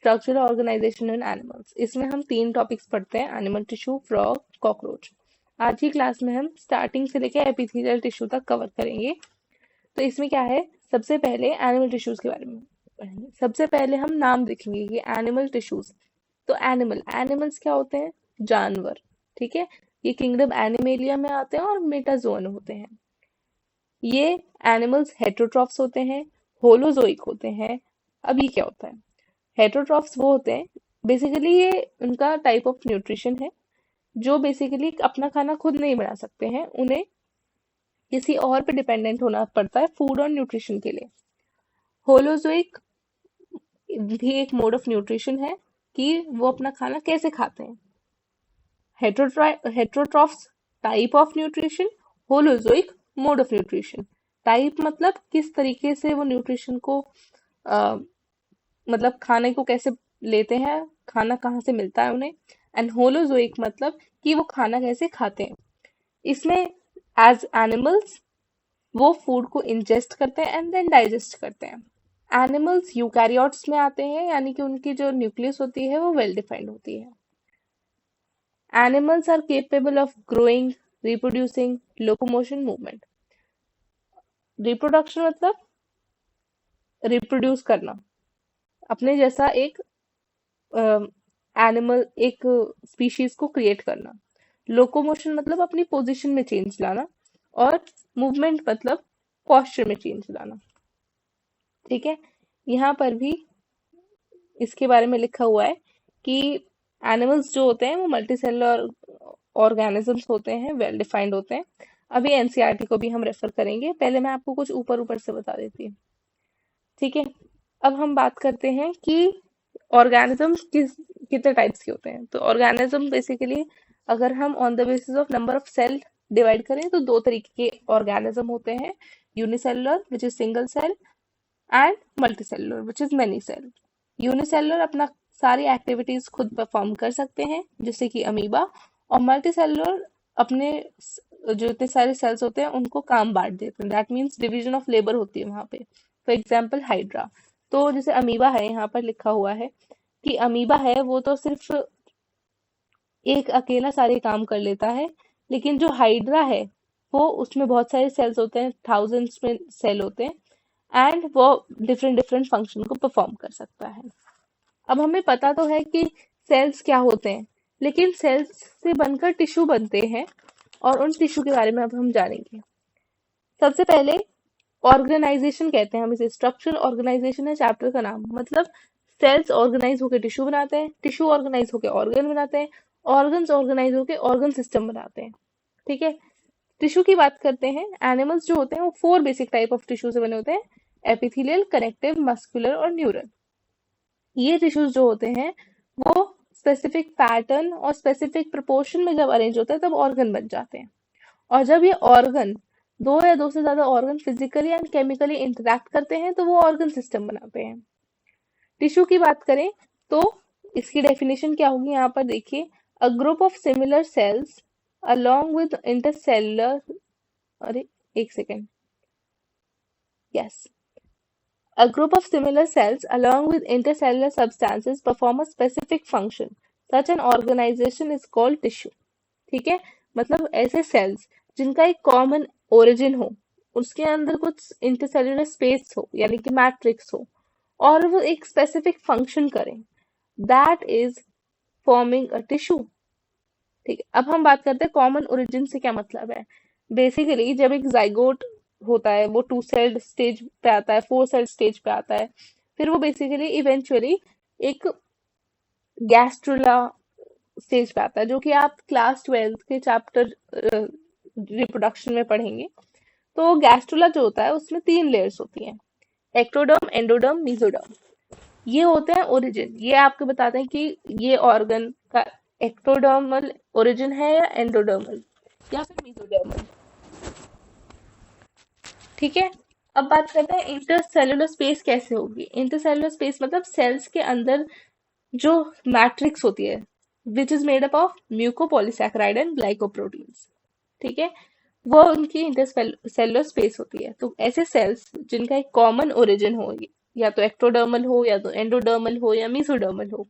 Structural organisation इन animals. इसमें हम 3 topics पढ़ते हैं, एनिमल टिश्यू, फ्रॉग, कॉकरोच। आज की क्लास में हम स्टार्टिंग से लेकर एपिथेलियल टिश्यू तक कवर करेंगे। तो इसमें क्या है, सबसे पहले एनिमल टिश्यूज के बारे में पढ़ेंगे। सबसे पहले हम नाम देखेंगे कि एनिमल टिश्यूज। तो एनिमल्स क्या होते हैं, जानवर। ठीक है, ये किंगडम एनिमेलिया में आते हैं और मेटाजोन होते हैं। ये एनिमल्स हेटेरोट्रॉफ्स होते हैं, होलोजोइक होते हैं। अब ये क्या होता है, हेटेरोट्रॉफ्स वो होते हैं, बेसिकली ये उनका टाइप ऑफ न्यूट्रिशन है जो बेसिकली अपना खाना खुद नहीं बना सकते हैं, उन्हें किसी और पे डिपेंडेंट होना पड़ता है फूड और न्यूट्रिशन के लिए। होलोजोइक भी एक मोड ऑफ न्यूट्रिशन है कि वो अपना खाना कैसे खाते हैं। Heterotrophs type of nutrition, holozoic mode of nutrition. Type मतलब किस तरीके से वो न्यूट्रिशन को मतलब खाने को कैसे लेते हैं, खाना कहाँ से मिलता है उन्हें। एंड होलोजोइक मतलब कि वो खाना कैसे खाते हैं। इसमें एज एनिमल्स वो फूड को इंजेस्ट करते हैं एंड देन डाइजेस्ट करते हैं। एनिमल्स यूकैरियोट्स में आते हैं, यानी कि उनकी जो न्यूक्लियस होती है वो वेल डिफाइंड होती है। Animals are capable of growing, reproducing, locomotion, movement. Reproduction मतलब रिप्रोड्यूस करना, अपने जैसा एक एनिमल, एक स्पीशीज को क्रिएट करना। लोकोमोशन मतलब अपनी पोजीशन में चेंज लाना, और मूवमेंट मतलब पोस्चर में चेंज लाना। ठीक है, यहाँ पर भी इसके बारे में लिखा हुआ है कि एनिमल्स जो होते हैं वो मल्टी सेलुलर ऑर्गेनिजम्स होते हैं, वेल डिफाइंड होते हैं। अभी एनसीईआरटी को भी हम रेफर करेंगे, पहले मैं आपको कुछ ऊपर ऊपर से बता देती हूँ। ठीक है, अब हम बात करते हैं कि ऑर्गेनिजम्स कितने टाइप्स के होते हैं। तो ऑर्गेनिज्म बेसिकली अगर हम on the basis of number of cell divide करें तो 2 तरीके के ऑर्गेनिज्म होते हैं, unicellular which is single cell and multicellular which is many cell. Unicellular अपना सारी एक्टिविटीज खुद परफॉर्म कर सकते हैं जैसे कि अमीबा, और मल्टीसेलुलर अपने जो इतने सारे सेल्स होते हैं उनको काम बांट देते हैं, that means division of labour होती है वहां पे। For example hydra. तो जैसे अमीबा है, यहाँ पर लिखा हुआ है कि अमीबा है वो तो सिर्फ एक अकेला सारे काम कर लेता है, लेकिन जो हाइड्रा है वो उसमें बहुत सारे सेल्स होते हैं, थाउजेंड्स में सेल होते हैं, एंड वो डिफरेंट डिफरेंट फंक्शन को परफॉर्म कर सकता है। अब हमें पता तो है कि सेल्स क्या होते हैं, लेकिन सेल्स से बनकर टिश्यू बनते हैं, और उन टिश्यू के बारे में अब हम जानेंगे। सबसे पहले ऑर्गेनाइजेशन कहते हैं हम इसे, स्ट्रक्चरल ऑर्गेनाइजेशन है चैप्टर का नाम। मतलब सेल्स ऑर्गेनाइज होकर टिश्यू बनाते हैं, टिश्यू ऑर्गेनाइज होकर ऑर्गन बनाते हैं, ऑर्गन्स ऑर्गेनाइज होकर ऑर्गन सिस्टम बनाते हैं। ठीक है, टिश्यू की बात करते हैं। एनिमल्स जो होते हैं वो 4 बेसिक टाइप ऑफ टिश्यू से बने होते हैं, एपिथेलियल, कनेक्टिव, मस्कुलर और न्यूरल। ये टिश्यूज जो होते हैं वो स्पेसिफिक पैटर्न और स्पेसिफिक प्रोपोर्शन में जब अरेंज होते हैं तब ऑर्गन बन जाते हैं। और जब ये ऑर्गन 2 या 2 से ज्यादा organ physically and chemically interact करते हैं तो वो ऑर्गन सिस्टम बनाते हैं। टिश्यू की बात करें तो इसकी डेफिनेशन क्या होगी, यहाँ पर देखिए, a group of similar sales along with intercellular, अरे एक second, yes, a group of similar cells along with intercellular substances perform a specific function. Such an organization is called tissue. ठीक है, मतलब ऐसे सेल्स जिनका एक कॉमन ओरिजिन हो, उसके अंदर कुछ इंटरसेल्युलर स्पेस हो यानी कि मैट्रिक्स हो, और वो एक स्पेसिफिक फंक्शन करें, that is forming a tissue. ठीक है, अब हम बात करते हैं कॉमन ओरिजिन से क्या मतलब है। बेसिकली जब एक जाइगोट होता है वो 2 सेल्ड स्टेज पे आता है, 4 सेल्ड स्टेज पे आता है, फिर वो बेसिकली इवेंचुअली एक गैस्ट्रुला स्टेज पे आता है, जो कि आप क्लास 12 के चैप्टर रिप्रोडक्शन में पढ़ेंगे। तो गैस्ट्रुला जो होता है उसमें 3 लेयर्स होती हैं, एक्टोडर्म, एंडोडर्म, मेसोडर्म। ये होते हैं ओरिजिन, ये आपको बताते हैं कि ये ऑर्गन का एक्टोडर्मल ओरिजिन है या एंडोडर्मल या फिर मेसोडर्मल। ठीक है, अब बात करते हैं इंटरसेल्युलर स्पेस कैसे होगी। इंटरसेल्युलर स्पेस मतलब सेल्स के अंदर जो मैट्रिक्स होती है which is made up of mucopolysaccharide and glycoproteins. ठीक है, वो उनकी इंटरसेल्युलर स्पेस होती है। तो ऐसे सेल्स जिनका एक कॉमन ओरिजिन हो, या तो एक्टोडर्मल हो या तो एंडोडर्मल हो या मेसोडर्मल हो,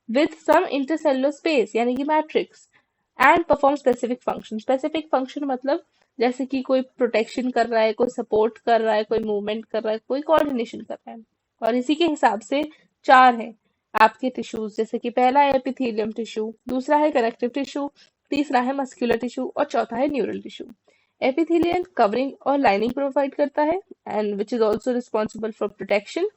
विथ सम इंटरसेलुलर स्पेस यानी कि matrix, and perform specific function. Specific function मतलब जैसे कि कोई प्रोटेक्शन कर रहा है, कोई सपोर्ट कर रहा है, कोई मूवमेंट कर रहा है, कोई कोऑर्डिनेशन कर रहा है। और इसी के हिसाब से चार है आपके टिश्यूज, जैसे कि पहला है एपिथेलियम टिश्यू, दूसरा है कनेक्टिव टिश्यू, तीसरा है मस्कुलर टिश्यू और चौथा है न्यूरल टिश्यू। एपिथेलियम कवरिंग और लाइनिंग प्रोवाइड करता है and which is also responsible for protection.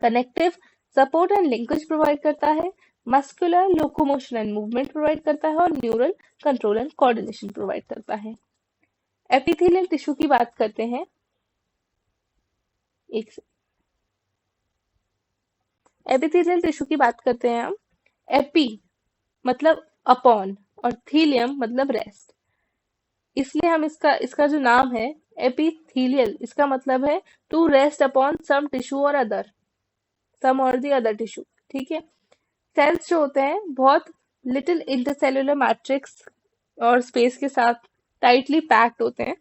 Connective support and linkage provide करता है। Muscular locomotion and movement provide करता है और neural control and coordination provide करता है। एपिथेलियल टिश्यू की बात करते हैं। एक एपिथेलियल टिश्यू की बात करते हैं हम। एपी मतलब अपॉन और थीलियम मतलब रेस्ट, इसलिए हम इसका इसका जो नाम है एपिथेलियल, इसका मतलब है to rest upon some tissue और अदर, सम और दी अदर टिश्यू। ठीक है। सेल्स जो होते हैं बहुत लिटिल इंटरसेल्युलर मैट्रिक्स और स्पेस के साथ टाइटली पैक्ड होते हैं,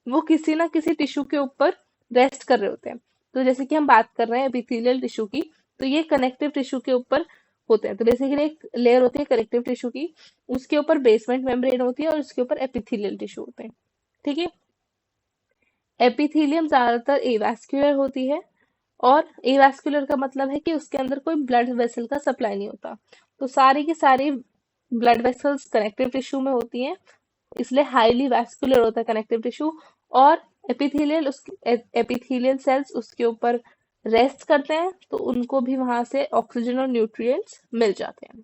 वो किसी ना किसी टिश्यू के ऊपर रेस्ट कर रहे होते हैं। तो जैसे कि हम बात कर रहे हैं एपिथेलियल टिश्यू की, तो ये कनेक्टिव टिश्यू के ऊपर होते हैं। तो बेसिकली एक लेयर होती है कनेक्टिव टिश्यू की, उसके ऊपर बेसमेंट मेम्ब्रेन होती है और उसके ऊपर एपिथेलियल टिश्यू होते हैं। ठीक है। एपिथेलियम ज्यादातर एवास्क्यूलर होती है, और एवास्कुलर का मतलब है कि उसके अंदर कोई ब्लड वेसल का सप्लाई नहीं होता। तो सारी की सारी ब्लड वेसल्स कनेक्टिव टिश्यू में होती हैं, इसलिए हाईली वैस्कुलर होता है कनेक्टिव टिश्यू। और एपिथेलियल एपिथेलियल सेल्स उसके ऊपर रेस्ट करते हैं, तो उनको भी वहां से ऑक्सीजन और न्यूट्रिएंट्स मिल जाते हैं।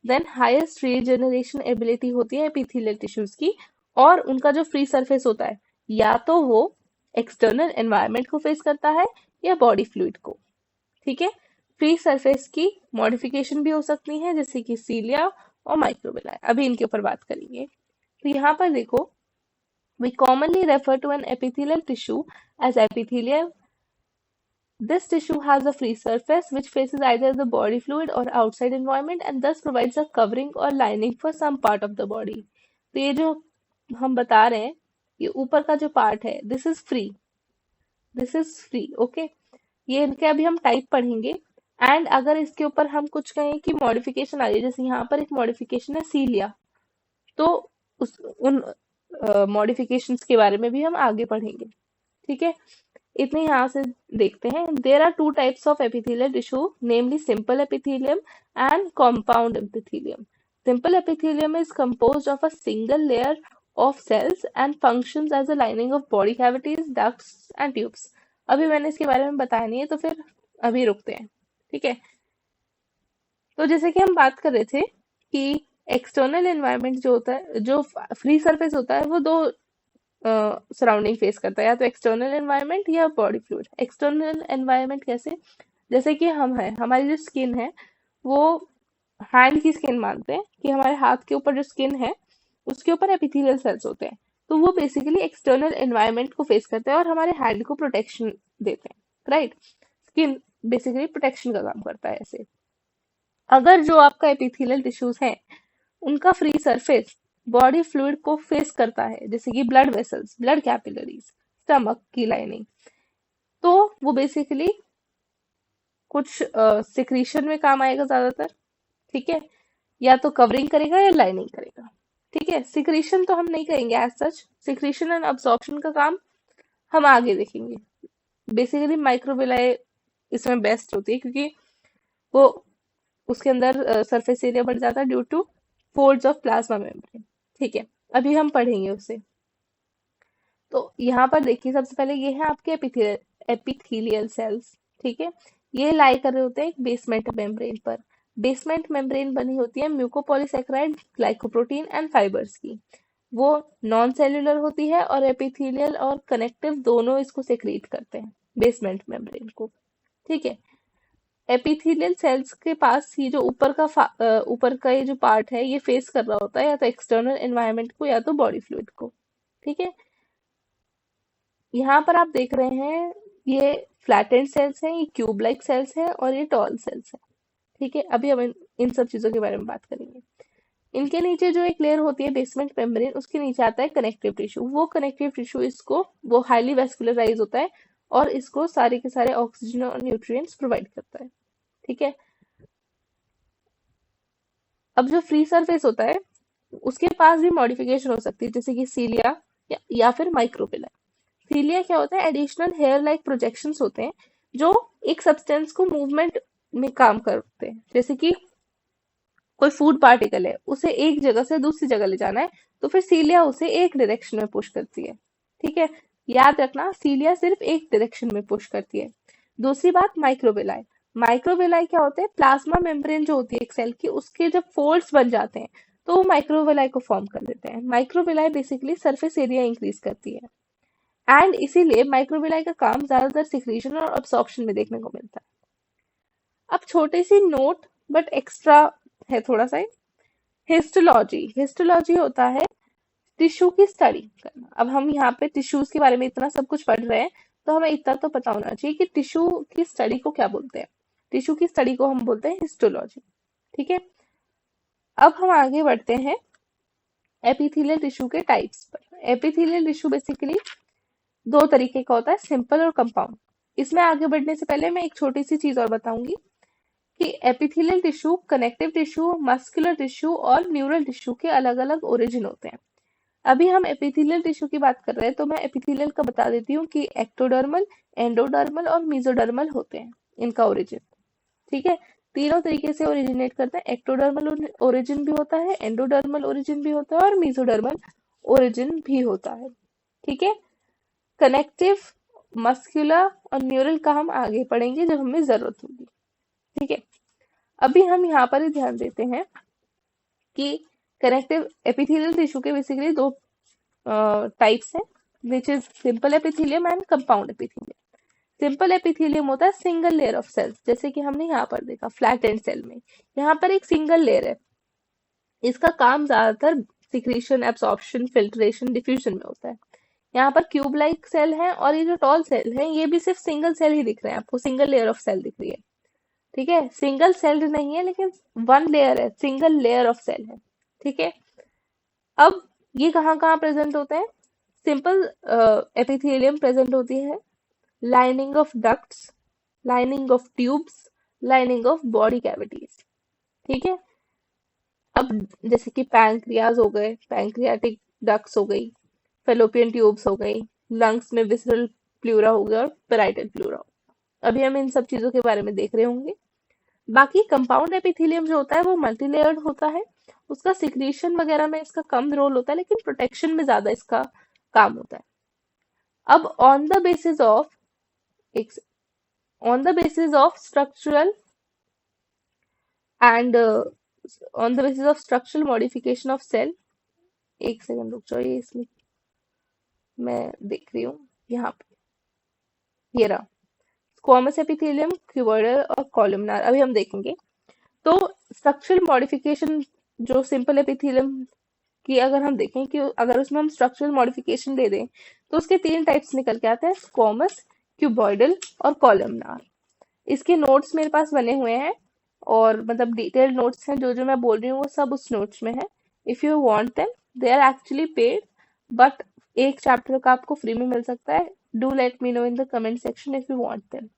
देन हाईएस्ट रीजनरेशन एबिलिटी होती है एपिथेलियल टिश्यूज की, और उनका जो फ्री सरफेस होता है या तो वो एक्सटर्नल एनवायरनमेंट को फेस करता है या बॉडी फ्लूइड को। ठीक है। फ्री सरफेस की मॉडिफिकेशन भी हो सकती है, जैसे कि सीलिया और माइक्रोबिलाई, अभी इनके ऊपर बात करेंगे। तो यहाँ पर देखो, we commonly refer to an epithelial tissue as epithelium. This tissue has a free surface which faces either the body fluid or outside environment and thus provides a covering or lining for some part of the body. तो ये जो हम बता रहे हैं, ये ऊपर का जो पार्ट है, दिस इज फ्री ओके। ये इनके अभी हम टाइप पढ़ेंगे। एंड अगर इसके ऊपर हम कुछ कहें कि मॉडिफिकेशन आ रही है, जैसे यहाँ पर एक मॉडिफिकेशन है सीलिया, तो उस उन मॉडिफिकेशंस के बारे में भी हम आगे पढ़ेंगे। ठीक है। इतने यहाँ से देखते हैं। There are two types of epithelial tissue, namely simple epithelium and compound epithelium. Simple epithelium is composed of a single layer of cells and functions as a lining of body cavities, ducts and tubes. अभी मैंने इसके बारे में बताया नहीं है, तो फिर अभी रुकते हैं। ठीक है। तो जैसे कि हम बात कर रहे थे कि एक्सटर्नल एनवायरनमेंट जो होता है, जो फ्री सरफेस होता है, वो दो सराउंडिंग फेस करता है, या तो एक्सटर्नल एनवायरनमेंट या बॉडी फ्लूइड। एक्सटर्नल एनवायरनमेंट कैसे, जैसे कि हम है, हमारी जो स्किन है वो हैंड की स्किन मानते हैं कि हमारे हाथ के ऊपर जो स्किन है उसके ऊपर एपिथेलियल सेल्स होते हैं, तो वो बेसिकली एक्सटर्नल एनवायरनमेंट को फेस करते हैं और हमारे हैंड को प्रोटेक्शन देते हैं। राइट। स्किन बेसिकली प्रोटेक्शन का काम करता है ऐसे। अगर जो आपका एपिथेलियल टिश्यूज है उनका फ्री सरफेस बॉडी फ्लूइड को फेस करता है, जैसे कि blood vessels, blood capillaries, stomach की लाइनिंग, तो वो बेसिकली कुछ सिक्रीशन में काम आएगा ज्यादातर। ठीक है। या तो कवरिंग करेगा या लाइनिंग करेगा। ठीक है। सिक्रीशन तो हम नहीं करेंगे as such, secretion and absorption का काम हम आगे देखेंगे। बेसिकली माइक्रोबिलाई इसमें बेस्ट होती है, क्योंकि वो उसके अंदर सरफेस एरिया बढ़ जाता है due to folds of plasma membrane. ठीक है। अभी हम पढ़ेंगे उसे। तो यहाँ पर देखिए, सबसे पहले ये है आपके एपिथेलियल सेल्स। ठीक है। ये लाई कर रहे होते हैं एक बेसमेंट मेम्ब्रेन पर। बेसमेंट मेम्ब्रेन बनी होती है म्यूकोपॉलीसेकेराइड, ग्लाइकोप्रोटीन एंड फाइबर्स की। वो नॉन सेल्यूलर होती है और एपिथेलियल और कनेक्टिव दोनों इसको सेक्रेट करते हैं, बेसमेंट मेम्ब्रेन को। ठीक है। एपिथेलियल सेल्स के पास ये जो ऊपर का ये जो पार्ट है, ये फेस कर रहा होता है या तो एक्सटर्नल एनवायरनमेंट को या तो बॉडी फ्लूइड को। ठीक है। यहाँ पर आप देख रहे हैं ये फ्लैटेंड सेल्स हैं, ये क्यूब लाइक सेल्स हैं और ये टॉल सेल्स हैं। ठीक है। अभी हम इन सब चीजों के बारे में बात करेंगे। इनके नीचे जो एक लेयर होती है बेसमेंट मेम्ब्रेन, उसके नीचे आता है कनेक्टिव टिश्यू। वो कनेक्टिव टिश्यू इसको वो हाईली वेस्कुलराइज होता है और इसको सारे के सारे ऑक्सीजन और न्यूट्रिएंट्स प्रोवाइड करता है। ठीक है। अब जो फ्री सरफेस होता है उसके पास भी मॉडिफिकेशन हो सकती है, जैसे कि सीलिया या फिर माइक्रोविलाई। सीलिया क्या होता है? एडिशनल हेयर लाइक प्रोजेक्शंस होते हैं जो एक सब्सटेंस को मूवमेंट में काम करते हैं। जैसे कि कोई फूड पार्टिकल है, उसे एक जगह से दूसरी जगह ले जाना है, तो फिर सीलिया उसे एक डायरेक्शन में पुश करती है। ठीक है। याद रखना, सीलिया सिर्फ एक डायरेक्शन में पुश करती है। दूसरी बात, माइक्रोविलाई। माइक्रोविलाई क्या होते हैं? प्लाज्मा मेम्ब्रेन जो होती है एक सेल की, उसके जब फोल्ड्स बन जाते हैं तो वो माइक्रोविलाई को फॉर्म कर देते हैं। Microvilli basically surface area increase करती है, एंड इसीलिए माइक्रोविलाई का काम ज्यादातर सिक्रीशन और अब्सॉर्प्शन में देखने को मिलता है। अब छोटी सी नोट बट एक्स्ट्रा है थोड़ा सा, हिस्टोलॉजी। हिस्टोलॉजी होता है टिश्यू की स्टडी करना। अब हम यहाँ पे टिश्यूज के बारे में इतना सब कुछ पढ़ रहे हैं, तो हमें इतना तो पता होना चाहिए कि टिश्यू की स्टडी को क्या बोलते हैं। टिश्यू की स्टडी को हम बोलते हैं हिस्टोलॉजी। ठीक है। अब हम आगे बढ़ते हैं एपिथेलियल टिश्यू के टाइप्स पर। एपिथेलियल टिश्यू बेसिकली दो तरीके का होता है, सिंपल और कंपाउंड। इसमें आगे बढ़ने से पहले मैं एक छोटी सी चीज और बताऊंगी कि epithelial tissue, connective tissue, muscular tissue और न्यूरल टिश्यू के अलग अलग ओरिजिन होते हैं। अभी हम एपिथेलियल टिश्यू की बात कर रहे हैं, तो मैं एपिथेलियल का बता देती हूँ कि एक्टोडर्मल, एंडोडर्मल और मेसोडर्मल होते हैं इनका ओरिजिन। ठीक है। तीनों तरीके से ओरिजिनेट करते हैं। एक्टोडर्मल ओरिजिन भी होता है, एंडोडर्मल ओरिजिन भी होता है और मेसोडर्मल ओरिजिन भी होता है। ठीक है। कनेक्टिव, मस्कुलर और न्यूरल का हम आगे पढ़ेंगे जब हमें जरूरत होगी। ठीक है। अभी हम यहाँ पर ही ध्यान देते हैं कि कनेक्टिव एपिथेलियल टिश्यू के बेसिकली दो टाइप्स हैं, which is simple epithelium and compound epithelium. Simple epithelium होता है सिंगल लेयर ऑफ सेल्स, जैसे कि हमने यहाँ पर देखा फ्लैट एंड सेल में, यहाँ पर एक सिंगल लेयर है। इसका काम ज्यादातर सिक्रीशन, एब्सॉर्प्शन, फिल्ट्रेशन, डिफ्यूजन में होता है। यहाँ पर क्यूब लाइक सेल है, और ये जो टॉल सेल है ये भी सिर्फ सिंगल सेल ही दिख रहे हैं आपको, सिंगल लेयर ऑफ सेल दिख रही है। ठीक है। सिंगल सेल्ड नहीं है, लेकिन वन लेयर है, सिंगल लेयर ऑफ सेल है। ठीक है। अब ये कहाँ कहाँ प्रेजेंट होते हैं? सिंपल एपिथेलियम प्रेजेंट होती है lining of ducts, lining of tubes, lining of body cavities. ठीक है। अब जैसे कि पैंक्रियाज हो गए, पैंक्रियाटिक डक्ट्स हो गई, फेलोपियन ट्यूब्स हो गई, लंग्स में विसरल प्लूरा हो गया और पेराइटल प्लूरा। अभी हम इन सब चीजों के बारे में देख रहे होंगे। बाकी कंपाउंड एपिथेलियम जो होता है वो मल्टीलेयर्ड होता है, उसका सिक्रीशन वगैरह में इसका कम रोल होता है, लेकिन प्रोटेक्शन में ज्यादा इसका काम होता है। अब on the basis of structural and on the basis of structural modification of cell, एक सेकंड रुक जाइए, इसमें मैं देख रही हूँ यहाँ पे, ये रहा स्क्वामस एपिथेलियम, क्यूबॉइडल और कॉलमनार। अभी हम देखेंगे। तो स्ट्रक्चरल मॉडिफिकेशन जो सिंपल एपिथेलियम की अगर हम देखें कि अगर उसमें हम स्ट्रक्चरल मॉडिफिकेशन दे दें तो उसके तीन टाइप्स निकल के आते हैं, स्क्वामस, क्यूबॉइडल और कॉलमनार। इसके नोट्स मेरे पास बने हुए हैं, और मतलब डिटेल्ड नोट्स हैं, जो जो मैं बोल रही हूँ वो सब उस नोट्स में है। If you want them, they are actually paid, but एक चैप्टर का आपको फ्री में मिल सकता है। Do let me know in the comment section if you want them.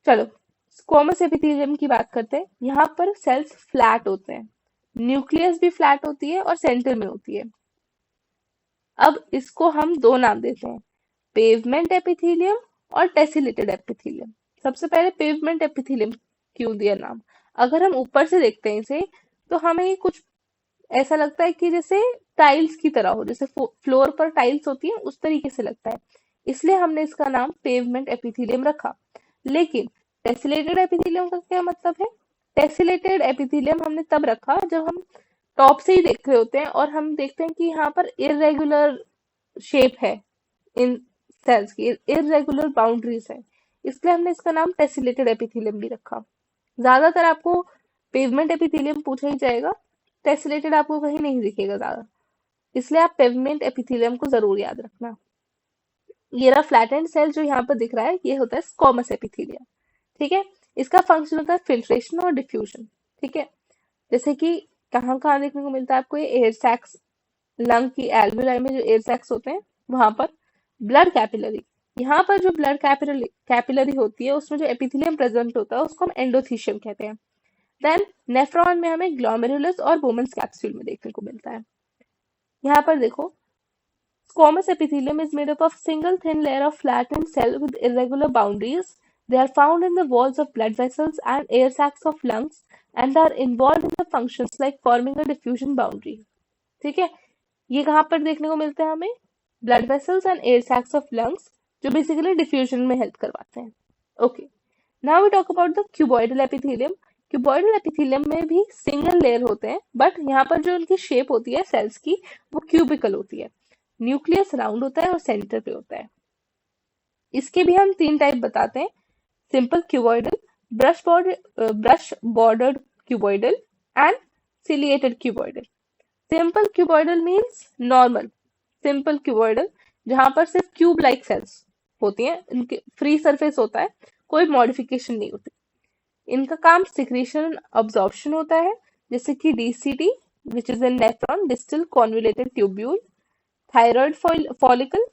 चलो स्क्वामस एपिथेलियम की बात करते हैं। यहाँ पर सेल्स फ्लैट होते हैं, न्यूक्लियस भी फ्लैट होती है और सेंटर में होती है। अब इसको हम दो नाम देते हैं, पेवमेंट एपिथेलियम और टेसिलेटेड एपिथेलियम। सबसे पहले पेवमेंट एपिथेलियम क्यों दिया नाम? अगर हम ऊपर से देखते हैं इसे, तो हमें ये कुछ ऐसा लगता है कि जैसे टाइल्स की तरह हो, जैसे फ्लोर पर टाइल्स होती है उस तरीके से लगता है, इसलिए हमने इसका नाम पेवमेंट एपिथेलियम रखा। लेकिन टेसिलेटेड एपिथेलियम का क्या मतलब है? टेसिलेटेड एपिथेलियम हमने तब रखा जब हम टॉप से ही देख रहे होते हैं और हम देखते हैं कि यहाँ पर इरेगुलर शेप है, इन सेल्स की इरेगुलर बाउंड्रीज है, इसलिए हमने इसका नाम टेसिलेटेड एपिथेलियम भी रखा। ज्यादातर आपको पेवमेंट एपिथेलियम पूछा ही जाएगा, टेसिलेटेड आपको कहीं नहीं दिखेगा ज्यादा, इसलिए आप पेवमेंट एपिथेलियम को जरूर याद रखना। ये रहा फ्लैटेंड सेल जो यहाँ पर दिख रहा है, ये होता है स्क्वामस एपिथेलियम। ठीक है। इसका फंक्शन होता है फिल्ट्रेशन और डिफ्यूजन। ठीक है। जैसे कि कहाँ कहाँ देखने को मिलता है आपको, ये एयर सैक्स, लंग की एल्वेलाई में जो एयर सैक्स होते हैं वहां पर, ब्लड कैपिलरी, यहाँ पर जो ब्लड कैपिलरी होती है उसमें जो एपिथेलियम प्रेजेंट होता है उसको हम एंडोथीशियम कहते हैं। देन नेफ्रॉन में हमें ग्लोमेरुलस और बोमेन्स कैप्सूल में देखने को मिलता है। यहाँ पर देखो, squamous epithelium is made up of single thin layer of flattened cell with irregular boundaries. They are found in the walls of blood vessels and air sacs of lungs and are involved in the functions like forming a diffusion boundary. ठीक है, ये कहाँ पर देखने को मिलते हैं हमें? Blood vessels and air sacs of lungs, जो बेसिकली डिफ्यूजन में हेल्प करवाते हैं। Okay, now we talk about the cuboidal epithelium. Cuboidal epithelium में भी सिंगल लेयर होते हैं, बट यहाँ पर जो उनकी शेप होती है सेल्स की वो क्यूबिकल होती है। न्यूक्लियस राउंड होता है और सेंटर पे होता है। इसके भी हम 3 टाइप बताते हैं, simple cuboidal, brush bordered cuboidal and ciliated cuboidal. Simple cuboidal means normal simple cuboidal, जहां पर सिर्फ क्यूब लाइक सेल्स होती हैं, इनके फ्री सरफेस होता है, कोई मॉडिफिकेशन नहीं होती। इनका काम सिक्रीशन अब्जॉर्प्शन होता है, जैसे कि DCT which is a nephron distal convoluted tubule, thyroid follicle,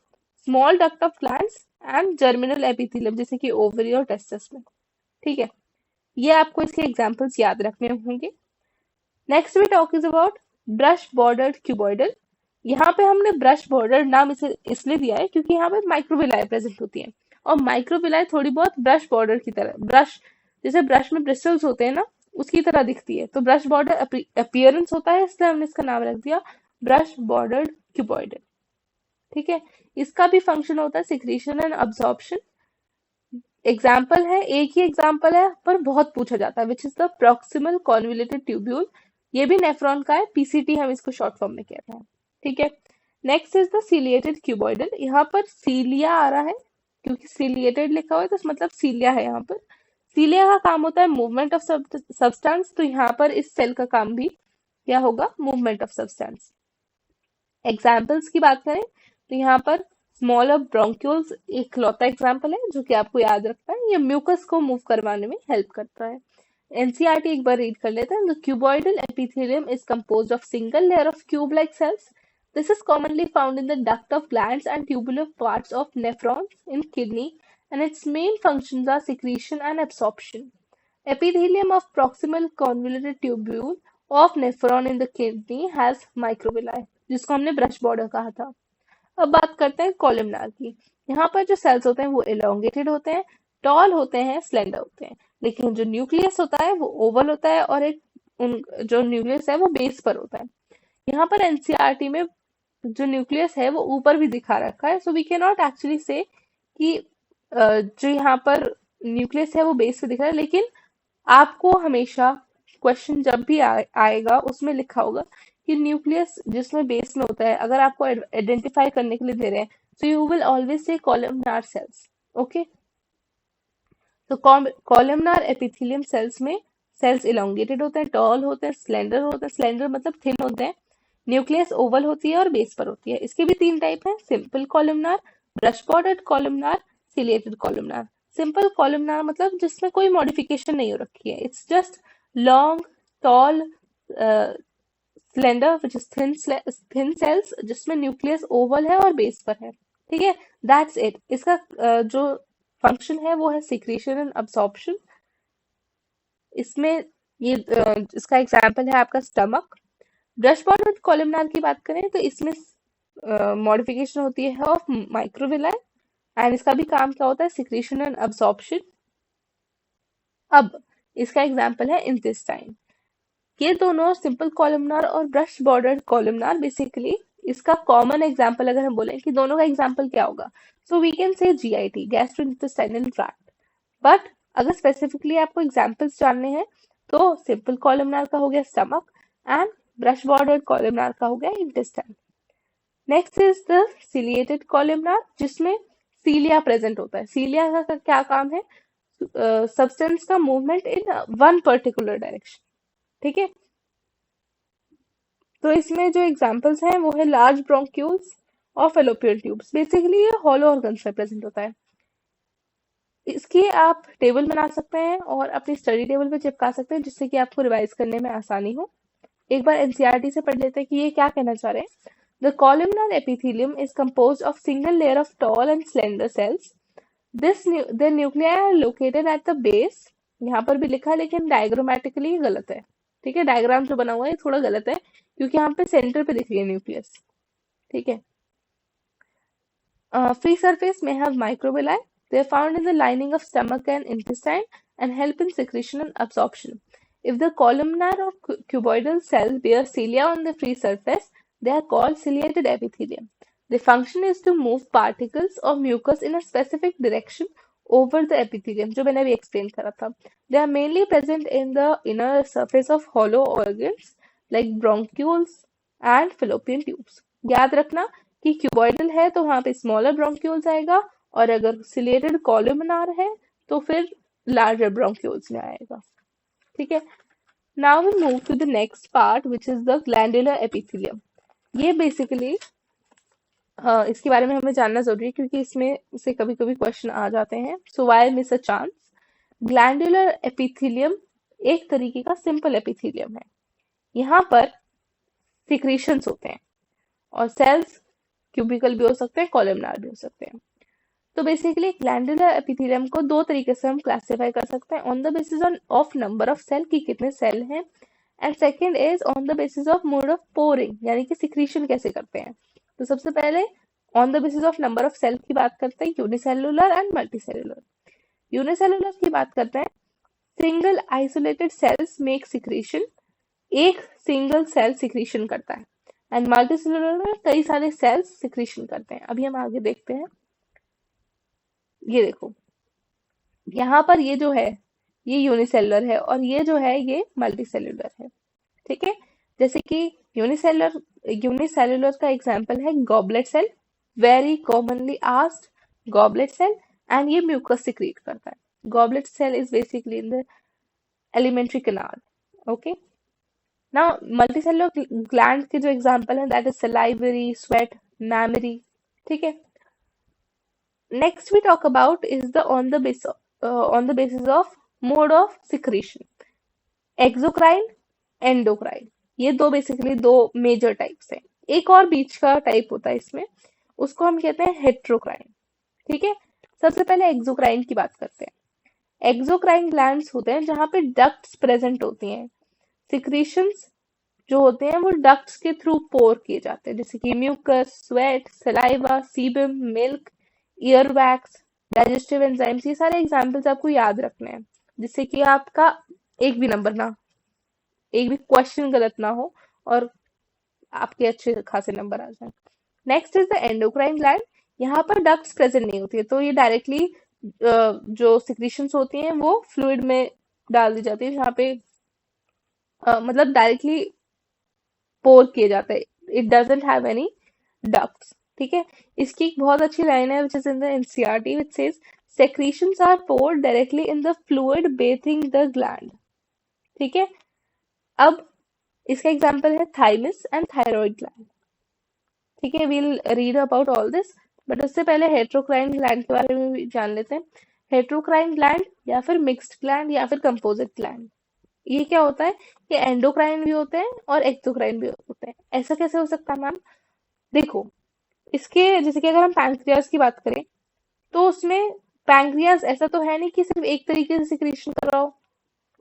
small duct of glands and germinal epithelium जैसे कि ओवरी और टेस्टिस में। ठीक है, ये आपको इसके एग्जांपल्स याद रखने होंगे। Next we talk is about brush bordered cuboidal. यहाँ पे हमने ब्रश बॉर्डर नाम इसे इसलिए दिया है क्योंकि यहाँ पे माइक्रोविलाई प्रेजेंट होती है, और माइक्रोविलाई थोड़ी बहुत ब्रश बॉर्डर की तरह, ब्रश जैसे ब्रश में ब्रिस्टल्स होते हैं ना, उसकी तरह दिखती है, तो ब्रश बॉर्डर अपीयरेंस होता है, इसलिए हमने इसका नाम रख दिया ब्रश बॉर्डर्ड क्यूबॉइडल। ठीक है, इसका भी फंक्शन होता है सिक्रीशन एंड अब्जॉर्प्शन। एग्जाम्पल है, एक ही एग्जाम्पल है पर बहुत पूछा जाता है, which is the proximal convoluted tubule. ये भी नेफ्रॉन का है, पीसीटी हम इसको शॉर्ट फॉर्म में कहते हैं। ठीक है, next is the ciliated cuboidal. यहाँ पर सीलिया आ रहा है क्योंकि सिलिएटेड लिखा हुआ है, तो मतलब सीलिया है। यहाँ पर सीलिया का काम होता है मूवमेंट ऑफ सब्सटेंस, तो यहाँ पर इस सेल का काम भी क्या होगा? Movement of substance. एग्जाम्पल्स की बात करें तो यहाँ पर स्मॉलर ब्रोंक्यूल्स एक लौता एग्जाम्पल है जो कि आपको याद रखना है, ये म्यूकस को मूव करवाने में हेल्प करता है। एनसीईआरटी एक बार रीड कर लेते हैं। The cuboidal epithelium is composed of single layer of cube like cells. This is commonly found in the duct of glands and tubular parts of nephrons in kidney, and its main functions are secretion and absorption. Epithelium of proximal convoluted tubule of nephron in the kidney has microvilli, जिसको हमने brush border कहा था। अब बात करते हैं columnar की। यहाँ पर जो सेल्स होते हैं वो एलोंगेटेड होते हैं, टॉल होते हैं, स्लेंडर होते हैं, लेकिन जो न्यूक्लियस होता है वो ओवल होता है और जो न्यूक्लियस है वो बेस पर होता है। यहाँ पर एनसीईआरटी में जो न्यूक्लियस है वो ऊपर भी दिखा रखा है, so we can not actually say कि जो यहाँ पर न्यूक्लियस है वो बेस पे दिख रहा है, लेकिन आपको हमेशा क्वेश्चन जब भी आएगा उसमें लिखा होगा कि न्यूक्लियस जिसमें बेस में होता है, अगर आपको आइडेंटिफाई करने के लिए दे रहे हैं, so you will always say columnar cells. Okay, तो columnar epithelium cells में सेल्स elongated होते हैं, टॉल होते हैं, स्लेंडर होते हैं, स्लेंडर मतलब थिन होते हैं, न्यूक्लियस ओवल होती है और बेस पर होती है। इसके भी 3 टाइप हैं, simple columnar, brush bordered columnar, ciliated columnar. Simple columnar मतलब जिसमें कोई मॉडिफिकेशन नहीं हो रखी है, it's just long tall slender which is thin cells जिसमें न्यूक्लियस ओवल है और बेस पर है। ठीक है, दैट्स इट। इसका जो फंक्शन है वो है सिक्रीशन एंड अब्सॉर्प्शन। इसमें ये इसका एग्जांपल है आपका स्टमक। ब्रश बॉर्डर्ड कॉलमनार की बात करें तो इसमें मॉडिफिकेशन होती है ऑफ माइक्रोविलाई, एंड इसका भी काम क्या होता है? Secretion and absorption. अब इसका एग्जांपल है इंटेस्टाइन। ये दोनों सिंपल कॉलमनार और ब्रश बॉर्डर्ड कॉलमनार बेसिकली इसका कॉमन एग्जांपल अगर हम बोलें कि दोनों का एग्जांपल क्या होगा, so we can say GIT, gastrointestinal tract. But अगर स्पेसिफिकली आपको एग्जांपल्स जानने हैं तो सिंपल कॉलमनार का हो गया stomach and brush bordered columnar का हो गया intestine. Next is the ciliated columnar जिसमें सीलिया प्रेजेंट होता है। सीलिया का क्या काम है? सब्सटेंस का movement in one particular direction. ठीक है, तो इसमें जो एग्जांपल्स हैं वो है लार्ज ब्रोंक्यूल्स और फेलोपियन ट्यूब्स। बेसिकली ये हॉलो ऑर्गन्स में प्रेजेंट होता है। इसकी आप टेबल बना सकते हैं और अपनी स्टडी टेबल पे चिपका सकते हैं जिससे कि आपको रिवाइज करने में आसानी हो। एक बार एनसीईआरटी से पढ़ लेते हैं कि ये क्या कहना चाह रहे हैं। The columnar epithelium is composed of single layer of tall and slender cells. Their nuclei are located at the base. यहाँ पर भी लिखा है लेकिन डायग्रामेटिकली गलत है, ठीक है, डायग्राम जो बना हुआ है ये थोड़ा गलत है क्योंकि यहाँ पे सेंटर पे दिख रही है न्यूक्लियस, ठीक है. Free surface may have microvilli. They are found in the lining of stomach and intestine and help in secretion and absorption. If the columnar or cuboidal cells bear cilia on the free surface, they are called ciliated epithelium. The function is to move particles of mucus in a specific direction over the epithelium, जो मैंने अभी explain करा था. They are mainly present in the inner surface of hollow organs like bronchioles and fallopian tubes. याद रखना कि cuboidal है तो वहां पे स्मॉलर ब्रोंक्यूल्स आएगा और अगर सिलेटेड कॉलमनार है तो फिर लार्जर ब्रोंक्यूल्स में आएगा, ठीक है. Now we move to the next part which is the glandular epithelium. ये बेसिकली इसके बारे में हमें जानना जरूरी है क्योंकि इसमें से कभी कभी क्वेश्चन आ जाते हैं. So why miss a chance. Glandular epithelium एक तरीके का सिंपल एपिथेलियम है. यहाँ पर सिक्रीशंस होते हैं और सेल्स क्यूबिकल भी हो सकते हैं, कॉलमनार भी हो सकते हैं. तो बेसिकली ग्लैंडुलर एपिथेलियम को दो तरीके से हम क्लासिफाई कर सकते हैं. On the basis of number of cell कि कितने सेल हैं, and second is on the basis of mode of pouring यानी कि सिक्रीशन कैसे करते हैं. तो सबसे पहले on the basis of number of cell की बात करते हैं, यूनिसेलुलर एंड मल्टीसेलुलर. यूनिसेलुलर की बात करते हैं, single isolated cells make secretion, एक सिंगल सेल सिक्रीशन करता है. एंड मल्टीसेलुलर में कई सारे सेल्स सिक्रीशन करते हैं. अभी हम आगे देखते हैं. ये देखो यहाँ पर ये जो है ये यूनिसेलुलर है और ये जो है ये मल्टीसेलुलर है, ठीक है. जैसे कि यूनिसेलुलर का एग्जांपल है goblet cell, very commonly asked goblet cell, and ये म्यूकस सिक्रीट करता है. Goblet cell is basically in the alimentary canal, okay. Now, multicellular gland के जो example है that is salivary, sweat, mammary, ठीक है. Next we talk about is the on the basis of mode of secretion, exocrine, endocrine. ये दो basically दो major types हैं. एक और बीच का टाइप होता है इसमें, उसको हम कहते हैं हेट्रोक्राइन, ठीक है. सबसे पहले एक्सोक्राइन की बात करते हैं. एक्सोक्राइन ग्लैंड्स होते हैं जहाँ पे डक्ट्स प्रेजेंट होती हैं. सिक्रीशंस जो होते हैं वो डक्ट्स के थ्रू पोर किए जाते हैं, जैसे कि mucus, sweat, saliva, sebum, milk, ear wax, digestive enzymes. ये सारे एग्जांपल्स आपको याद रखने हैं जिससे कि आपका एक भी क्वेश्चन गलत ना हो और आपके अच्छे खासे नंबर आ जाए. Next is the endocrine gland. यहाँ पर डक्ट्स प्रेजेंट नहीं होती है तो ये डायरेक्टली जो सिक्रीशंस होती हैं वो फ्लूइड में डाल दी जाती है, जहाँ पे मतलब डायरेक्टली पोर किए जाते हैं. It doesn't have any ducts, ठीक है. इसकी एक बहुत अच्छी लाइन है which is in the NCERT which says secretions are poured directly in the fluid bathing the gland, ठीक है. अब इसका एग्जांपल है थाइमस एंड थायराइड ग्लैंड, ठीक है. We'll read about all this but उससे पहले हेट्रोक्राइन ग्लैंड के बारे में भी जान लेते हैं. हेट्रोक्राइन ग्लैंड या फिर मिक्स्ड ग्लैंड या फिर कंपोजिट ग्लैंड, ये क्या होता है, ये एंडोक्राइन भी होते हैं और एक्सोक्राइन भी होते हैं. ऐसा कैसे हो सकता है मैम? देखो इसके जैसे कि अगर हम पैंक्रियाज की बात करें तो उसमें पैंक्रियाज ऐसा तो है नहीं कि सिर्फ एक तरीके से सिक्रीशन कर रहा हो,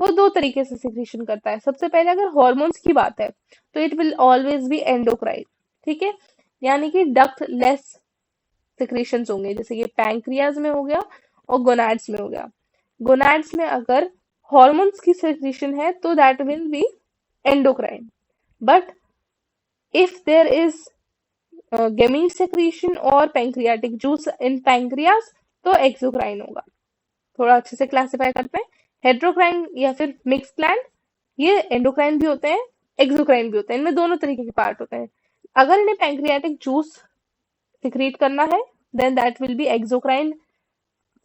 वो दो तरीके से सिक्रीशन करता है. सबसे पहले अगर हॉर्मोन्स की बात है तो it will always be endocrine, ठीक है. यानी कि डक्ट लेस सिक्रीशंस होंगे, जैसे कि पैंक्रियाज में हो गया और गोनाड्स में हो गया. गोनाड्स में अगर हॉर्मोन्स की सिक्रीशन है तो that will be endocrine, but if there is गेमीन सेक्रीशन और पैंक्रियाटिक जूस इन पैंक्रियाज तो एक्सोक्राइन होगा. थोड़ा अच्छे से क्लासिफाई करते हैं. हेट्रोक्राइन या फिर मिक्स ग्लैंड ये एंडोक्राइन भी होते हैं, एक्सोक्राइन भी होते हैं, इनमें दोनों तरीके के पार्ट होते हैं. अगर इन्हें पैंक्रियाटिक जूस सिक्रीट करना है then that will be exocrine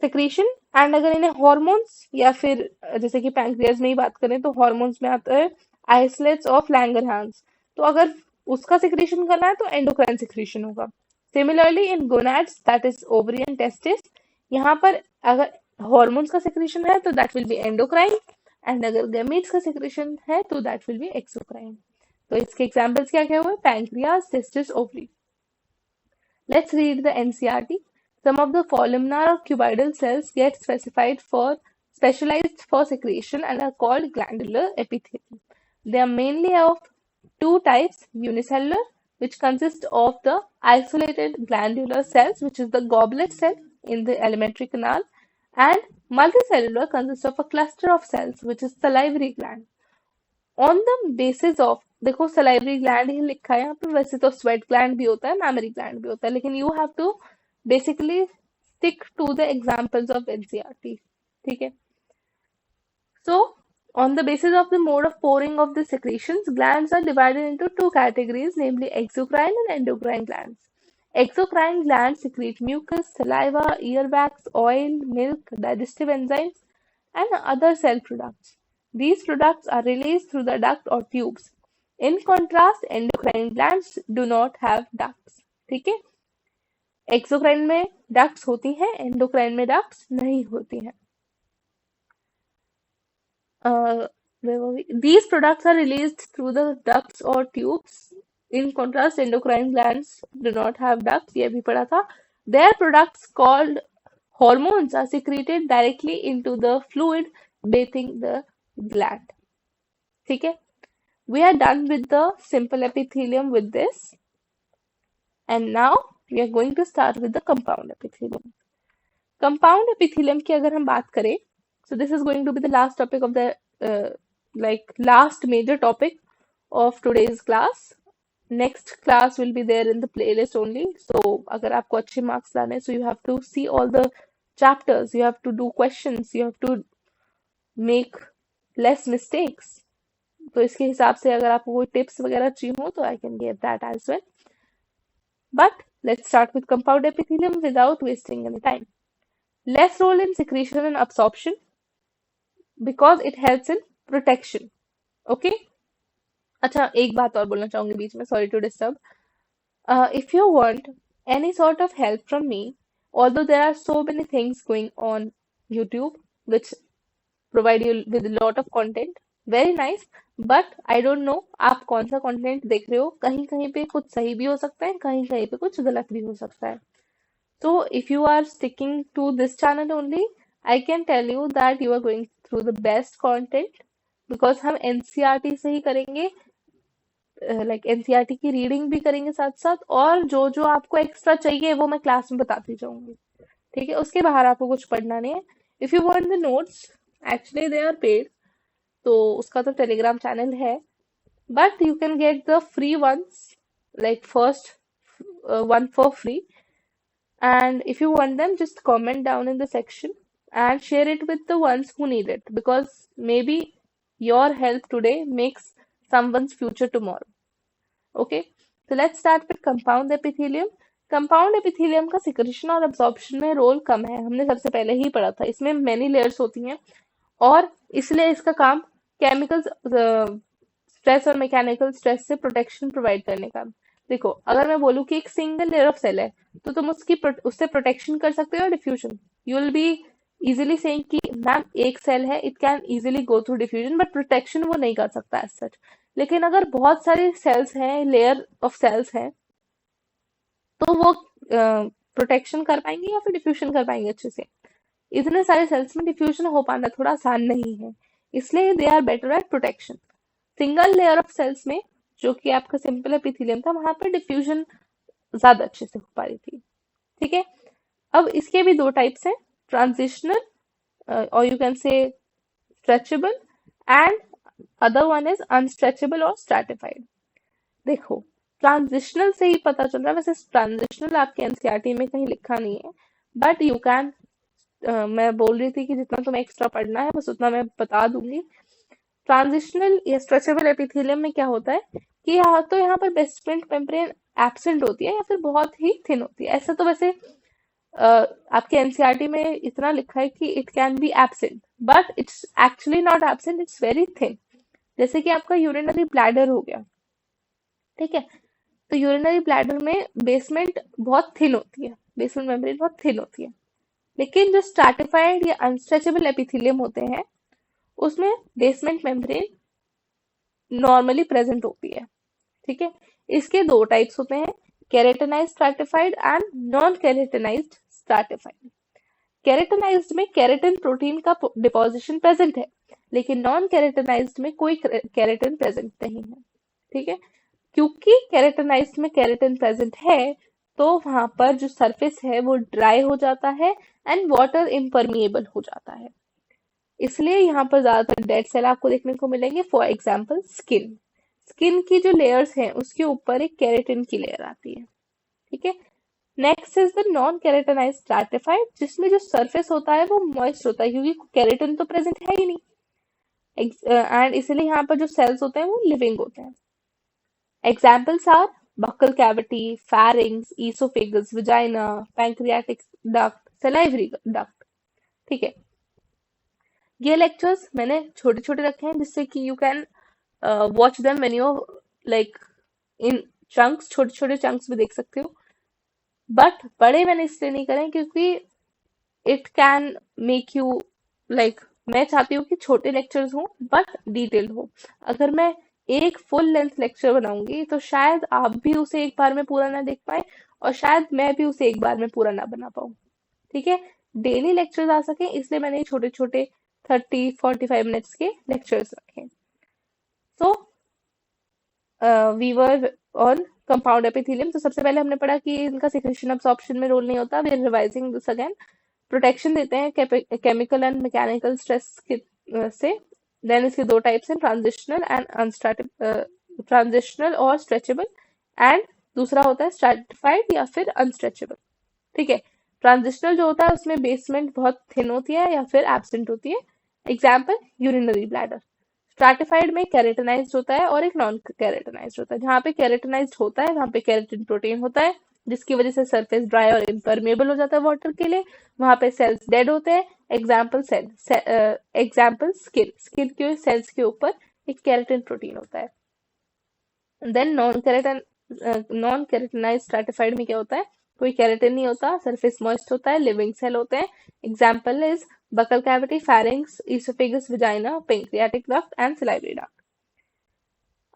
secretion. And अगर इन्हें हॉर्मोन्स या फिर जैसे कि पैंक्रियाज में ही बात करें तो हॉर्मोन्स में आता है आइसोलेट्स ऑफ लैंगरहांस, तो अगर उसका सिक्रीशन करना है तो एंडोक्राइन सिक्रीशन होगा. Similarly in gonads that is ovary and testis, यहाँ पर अगर हॉर्मोन्स का सिक्रीशन है तो that will be endocrine and अगर गैमीट्स का सिक्रीशन है तो दैट विल बी एक्सोक्राइन. तो इसके एग्जाम्पल्स क्या क्या हुए? Pancreas, testis, ovary. Let's read the NCRT. Some of the columnar or cuboidal cells get specialized for secretion and are called glandular epithelium. They are mainly of two types: unicellular, which consists of the isolated glandular cells, which is the goblet cell in the alimentary canal, and multicellular consists of a cluster of cells, which is salivary gland. On the basis of, देखो salivary gland ही लिखा है यहाँ पे, वैसे तो sweat gland भी होता है, मैमरी ग्लैंड भी होता है, लेकिन you have to basically stick to the examples of NCERT, ठीक है? So, on the basis of the mode of pouring of the secretions, glands are divided into two categories, namely exocrine and endocrine glands. Exocrine glands secrete mucus, saliva, earwax, oil, milk, digestive enzymes, and other cell products. These products are released through the duct or tubes. In contrast, endocrine glands do not have ducts. ठीक है? Exocrine में ducts होती हैं, endocrine में ducts नहीं होती हैं. Where were we? These products are released through the ducts or tubes. In contrast, endocrine glands do not have ducts. ये भी पढ़ा था. Their products called hormones are secreted directly into the fluid bathing the gland. ठीक है? We are done with the simple epithelium with this. And now we are going to start with the compound epithelium. Compound epithelium की अगर हम बात करें, so this is going to be the last topic of the last major topic of today's class. Next class will be there in the playlist only. So अगर आपको अच्छे marks लाने, so you have to see all the chapters, you have to do questions, you have to make less mistakes. तो इसके हिसाब से अगर आपको कोई tips वगैरह चाहिए हो तो I can give that as well. But let's start with compound epithelium without wasting any time. Less role in secretion and absorption because it helps in protection. Okay? अच्छा, एक बात और बोलना चाहूंगी बीच में, sorry to disturb. If you want any sort of help from me, although there are so many things going on YouTube which provide you with a lot of content, very nice, but I don't know आप कौन सा content देख रहे हो. कहीं कहीं पे कुछ सही भी हो सकता है, कहीं कहीं पे कुछ गलत भी हो सकता है. So if you are sticking to this channel only, I can tell you that you are going through the best content because हम NCERT से ही करेंगे, NCERT की रीडिंग भी करेंगे साथ साथ, और जो जो आपको एक्स्ट्रा चाहिए वो मैं क्लास में बताती जाऊंगी. ठीक है? उसके बाहर आपको कुछ पढ़ना नहीं है. If you want the notes, actually they are paid, तो उसका तो टेलीग्राम चैनल है, but you can get the free ones, like first one for free. And if you want them, just comment down in the section and share it with the ones who need it, because maybe your help today makes someone's future tomorrow. Okay, so let's start with compound epithelium. Compound epithelium का secretion और absorption में role कम है, हमने सबसे पहले ही पढ़ा था. इसमें मेनी लेयर्स होती हैं और इसलिए इसका काम केमिकल स्ट्रेस और मैकेनिकल स्ट्रेस से प्रोटेक्शन प्रोवाइड करने का. देखो, अगर मैं बोलूँ कि एक सिंगल लेयर ऑफ सेल है तो तुम उससे प्रोटेक्शन कर सकते हो diffusion. You will be easily saying कि मैम एक सेल है, it can easily go through diffusion, but protection वो नहीं कर सकता एज सच. लेकिन अगर बहुत सारे सेल्स हैं, लेयर ऑफ सेल्स हैं, तो वो प्रोटेक्शन कर पाएंगे या फिर डिफ्यूजन कर पाएंगे अच्छे से. इतने सारे सेल्स में डिफ्यूजन हो पाना थोड़ा आसान नहीं है, इसलिए they are better at protection. Single layer of cells में, जो कि आपका सिंपल एपिथेलियम था, वहां पर डिफ्यूजन ज्यादा अच्छे से हो पा रही थी. ठीक है? अब इसके भी दो टाइप्स हैं, ट्रांजिशनल और you can say stretchable, and other one is unstretchable और स्ट्रैटिफाइड. देखो, ट्रांजिशनल से ही पता चल रहा है, वैसे ट्रांजिशनल आपके एनसीईआरटी में कहीं लिखा नहीं है, बट यू कैन, मैं बोल रही थी कि जितना तुम्हें एक्स्ट्रा पढ़ना है बस उतना मैं बता दूंगी. ट्रांजिशनल या स्ट्रेचेबल एपिथेलियम में क्या होता है कि यहाँ पर बेसमेंट मेम्ब्रेन एब्सेंट होती है या फिर बहुत ही थिन होती है. ऐसा तो वैसे आपके एनसीईआरटी में इतना लिखा है कि it can be absent, but it's actually not absent, it's very thin. जैसे कि आपका यूरिनरी ब्लैडर हो गया. ठीक है? तो यूरिनरी ब्लैडर में बेसमेंट बहुत थिन होती है, बेसमेंट मेम्ब्रेन बहुत थिन होती है. लेकिन जो स्ट्रैटिफाइड या अनस्ट्रेचेबल एपिथेलियम होते हैं, उसमें बेसमेंट मेम्ब्रेन नॉर्मली प्रेजेंट होती है. ठीक है। इसके दो टाइप्स होते हैं, केरेटिनाइज्ड stratified and non keratinised stratified. केरेटिनाइज्ड में केरेटिन प्रोटीन का डिपोजिशन प्रेजेंट है, लेकिन नॉन केरेटिनाइज्ड में कोई केरेटिन प्रेजेंट नहीं है। ठीक है। क्योंकि केरेटिनाइज्ड में केरेटिन प्रेजेंट है, तो वहां पर जो सरफेस है वो ड्राई हो जाता है एंड वाटर इम्परमिएबल हो जाता है। इसलिए यहाँ पर ज्यादातर डेड सेल आपको देखने को मिलेंगे। फॉर एग्जाम्पल स्किन, स्किन की जो लेयर्स हैं उसके ऊपर एक केरेटिन की लेयर आती है। ठीक है। Next is the non keratinised stratified, जिसमें जो सरफेस होता है वो मॉइस्ट होता है, क्योंकि केरेटिन तो प्रेजेंट है ही नहीं। एंड इसीलिए यहाँ पर जो सेल्स होते हैं वो लिविंग होते हैं। Examples are buccal cavity, pharynx, esophagus, vagina, pancreatic duct, salivary duct। ठीक है। ये लेक्चर्स मैंने छोटे छोटे रखे हैं जिससे कि you can watch them when you like in chunks, छोटे छोटे चंक्स भी देख सकते हो। बट बड़े मैंने इसलिए नहीं करे क्योंकि it can make you like, मैं चाहती हूँ कि छोटे लेक्चर्स हो बट डिटेल्ड हो। अगर मैं एक फुल लेंथ लेक्चर बनाऊंगी तो शायद आप भी उसे एक बार में पूरा ना देख पाए, और शायद मैं भी उसे एक बार में पूरा ना बना पाऊँ। ठीक है। डेली लेक्चर्स आ सके इसलिए मैंने छोटे छोटे 30-45 मिनट्स के लेक्चर्स रखे। So we were on compound epithelium. तो सबसे पहले हमने पढ़ा कि इनका सिक्रेशन अब्सॉर्प्शन में रोल नहीं होता। We are revising this again. Protection देते हैं केमिकल एंड मैकेनिकल स्ट्रेस से। देन इसके दो टाइप्स हैं, ट्रांजिशनल एंड ट्रांजिशनल और स्ट्रेचेबल, एंड दूसरा होता है स्ट्रैटिफाइड या फिर अनस्ट्रेचेबल। ठीक है। ट्रांजिशनल जो होता है उसमें बेसमेंट बहुत थिन होती है या फिर एब्सेंट होती है। Example urinary bladder. स्ट्रैटिफाइड में केरेटिनाइज्ड होता है और एक नॉन केरेटिनाइज्ड होता है। जहाँ पे केरेटिनाइज्ड होता है वहां पे केरेटिन प्रोटीन होता है, जिसकी वजह से सरफेस ड्राई और इम्परमेबल हो जाता है वाटर के लिए। वहां पे सेल्स डेड होते हैं। एग्जाम्पल एग्जाम्पल स्किन, स्किन के सेल्स के ऊपर एक केरेटिन प्रोटीन होता है। देन नॉन केरेटिनाइज्ड स्ट्रैटिफाइड में क्या होता है, कोई केरेटिन नहीं होता, सरफेस मॉइस्ट होता है, लिविंग सेल होते हैं। Example is buccal cavity, pharynx, oesophagus, vagina, pancreatic duct and salivary duct.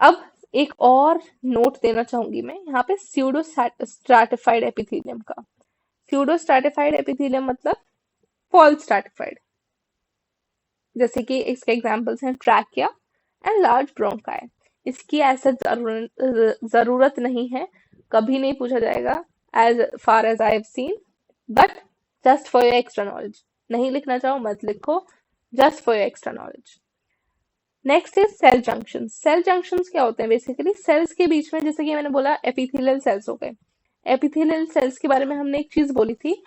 अब एक और नोट देना चाहूंगी मैं यहाँ पे स्यूडो स्ट्रैटिफाइड एपिथेलियम का। स्यूडो स्ट्रैटिफाइड एपिथेलियम मतलब फॉल्स स्ट्रैटिफाइड। जैसे कि इसके एग्जांपल्स हैं ट्रैकिया एंड लार्ज ब्रोंकाई। इसकी ऐसा जरूरत नहीं है, कभी नहीं पूछा जाएगा as far as I have seen, but just for your extra knowledge. नहीं लिखना चाहो मत लिखो, just for your extra knowledge. Next is cell junction. Cell junctions क्या होते हैं, बेसिकली सेल्स के बीच में, जैसे कि मैंने बोला एपिथेलियल सेल्स हो गए। एपिथेलियल सेल्स के बारे में हमने एक चीज बोली थी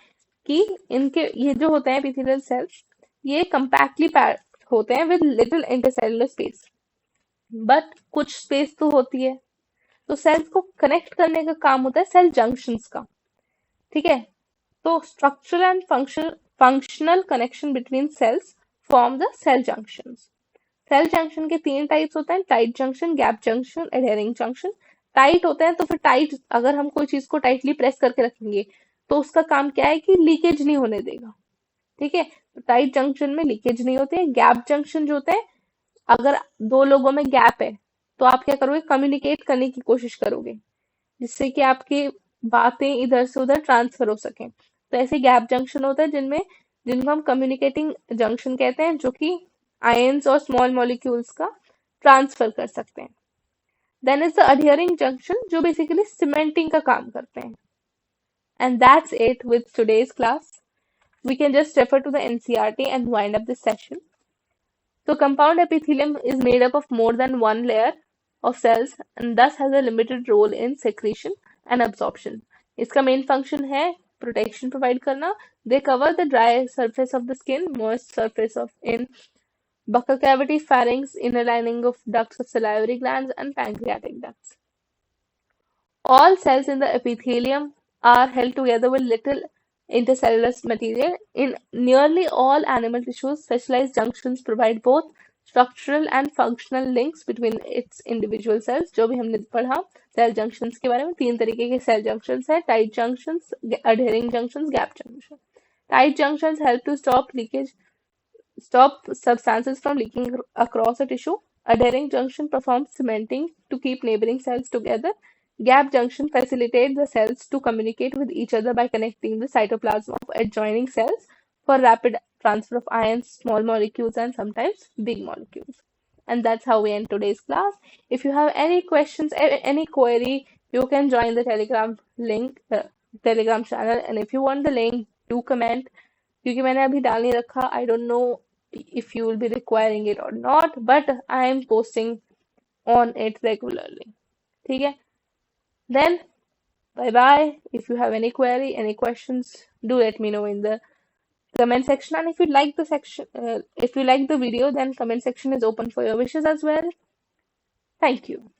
कि इनके ये जो होते हैं एपिथेलियल सेल्स, ये कंपैक्टली पैक्ड होते हैं with little intercellular space, but कुछ स्पेस तो होती है। तो सेल्स को कनेक्ट करने का काम होता है सेल जंक्शंस का। ठीक है। तो structural and functional connection between cells form the cell junctions. Cell junction के 3 टाइप्स होते हैं, tight junction, gap junction, adhering junction. Tight होते हैं तो फिर टाइट, अगर हम कोई चीज को टाइटली प्रेस करके रखेंगे तो उसका काम क्या है कि लीकेज नहीं होने देगा। ठीक है। तो टाइट जंक्शन में लीकेज नहीं होते हैं। गैप जंक्शन जो होते हैं, अगर दो लोगों में गैप है तो आप क्या करोगे, कम्युनिकेट करने की कोशिश करोगे जिससे कि आपकी बातें इधर से उधर ट्रांसफर हो सके। तो ऐसे गैप जंक्शन होता है जिनको हम कम्युनिकेटिंग जंक्शन कहते हैं, जो कि आयंस और स्मॉल मॉलिक्यूल्स का ट्रांसफर कर सकते हैं। Then is the adhering junction, जो बेसिकली सीमेंटिंग का काम करते हैं। And that's it with today's class. We can just refer to the NCERT and wind up this session. So compound epithelium is made up of more than one layer of cells and thus has a limited role in secretion and absorption. इसका main function है protection provide करना. They cover the dry surface of the skin, moist surface of in buccal cavity, pharynx, inner lining of ducts of salivary glands and pancreatic ducts. All cells in the epithelium are held together with little intercellular material. In nearly all animal tissues, specialized junctions provide both structural and functional links between its individual cells. जो भी हमने पढ़ा cell junctions के बारे में, 3 तरीके के cell junctions है, tight junctions, adhering junctions, gap junction. Tight junctions help to stop substances from leaking across a tissue. Adhering junction performs cementing to keep neighboring cells together. Gap junction facilitate the cells to communicate with each other by connecting the cytoplasm of adjoining cells for rapid transfer of ions, small molecules, and sometimes big molecules. And that's how we end today's class. If you have any questions, any query, you can join the Telegram link, Telegram channel. And if you want the link, do comment. क्योंकि मैंने अभी डाल नहीं रखा. I don't know if you will be requiring it or not, but I am posting on it regularly. ठीक है? Then bye bye. If you have any query, any questions, do let me know in the comment section. And if you like the section, if you like the video, then comment section is open for your wishes as well. Thank you.